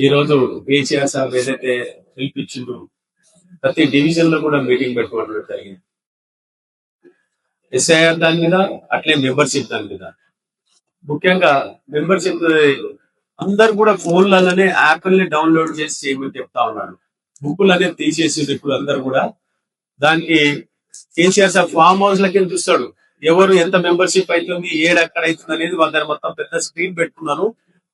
ఈ రోజు కేసీఆర్ సార్ ఏదైతే పిలిపించిండ్రు ప్రతి డివిజన్ లో కూడా మీటింగ్ పెట్టుకోవడం జరిగింది. ఎస్ఐఆర్ దాని మీద, అట్లే మెంబర్షిప్ దాని మీద. ముఖ్యంగా మెంబర్షిప్ అందరు కూడా ఫోన్లలోనే యాప్ని డౌన్లోడ్ చేసి చేయమని చెప్తా ఉన్నారు. బుక్కులు అనేది తీసేసి ఇప్పుడు అందరు కూడా దానికి కేసీఆర్ సార్ ఫామ్ హౌస్ లకి చూస్తాడు, ఎవరు ఎంత మెంబర్షిప్ అవుతుంది, ఎక్కడ అవుతుంది అనేది వాళ్ళ దగ్గర మొత్తం పెద్ద స్క్రీన్ పెట్టుకున్నారు.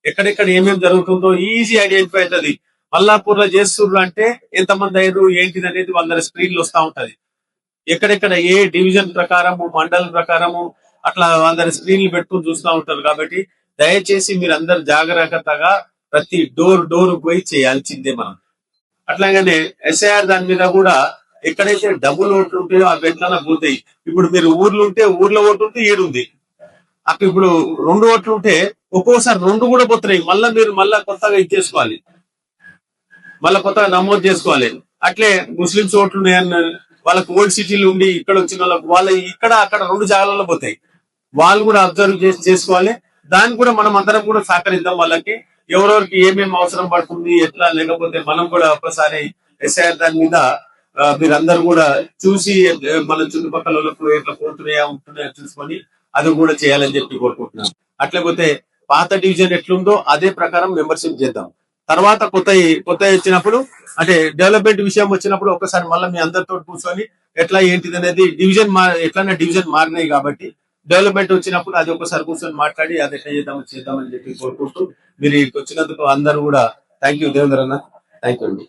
ఎక్కడెక్కడ ఏమేమి జరుగుతుందో ఈజీ ఐడెంటిఫై అవుతుంది. మల్లాపూర్ లో చేస్తుర్రు అంటే ఎంతమంది అయ్యారు ఏంటిది అనేది వాళ్ళ స్క్రీన్ లో వస్తా ఉంటది. ఎక్కడెక్కడ ఏ డివిజన్ ప్రకారము, మండలం ప్రకారము అట్లా అందరి స్క్రీన్లు పెట్టుకుని చూస్తూ ఉంటారు. కాబట్టి దయచేసి మీరు అందరు జాగ్రత్తగా ప్రతి డోర్ పోయి చేయాల్సిందే మనం. అట్లాగనే ఎస్ఐఆర్ దాని మీద కూడా ఎక్కడైతే డబుల్ ఓట్లు ఉంటాయో అవి ఎట్లా పోతాయి. ఇప్పుడు మీరు ఊర్లు ఉంటే ఊర్లో ఓటు ఉంటే ఈడుంది, అక్కడ ఇప్పుడు 2 ఓట్లు ఉంటే ఒక్కోసారి 2 కూడా పోతున్నాయి. మీరు మళ్ళా కొత్తగా ఇచ్చేసుకోవాలి, మళ్ళా కొత్తగా నమోదు చేసుకోవాలి. అట్లే ముస్లింస్ ఓట్లు ఉన్నాయన్న వాళ్ళకి ఓల్డ్ సిటీలు ఉండి ఇక్కడ వచ్చిన వాళ్ళకి ఇక్కడ అక్కడ 2 జాగాలలో పోతాయి. వాళ్ళు కూడా అబ్జర్వ్ చేసుకోవాలి. దాన్ని కూడా మనం అందరం కూడా సహకరిద్దాం. వాళ్ళకి ఎవరెవరికి ఏమేమి అవసరం పడుతుంది ఎట్లా, లేకపోతే మనం కూడా ఒక్కసారి ఎస్ఐఆర్ దాని మీద మీరందరూ కూడా చూసి మన చుట్టుపక్కల ఎట్లా పోతున్నాయా ఉంటున్నాయా చూసుకొని అది కూడా చేయాలని చెప్పి కోరుకుంటున్నాం. అట్లేపోతే పాత డివిజన్ ఎట్లుందో అదే ప్రకారం మెంబర్షిప్ చేద్దాం. తర్వాత కొత్త వచ్చినప్పుడు అంటే డెవలప్మెంట్ విషయం వచ్చినప్పుడు ఒకసారి మళ్ళీ మీ అందరితో కూర్చొని ఎట్లా ఏంటిది అనేది ఎట్లన్నా డివిజన్ మారినాయి కాబట్టి డెవలప్మెంట్ వచ్చినప్పుడు అది ఒకసారి కూర్చొని మాట్లాడి అది ఎట్లా చేద్దామని చెప్పి కోరుకుంటూ మీరు వచ్చినందుకు అందరూ కూడా థ్యాంక్ యూ దేవేంద్ర అన్న, థ్యాంక్ యూ అండి.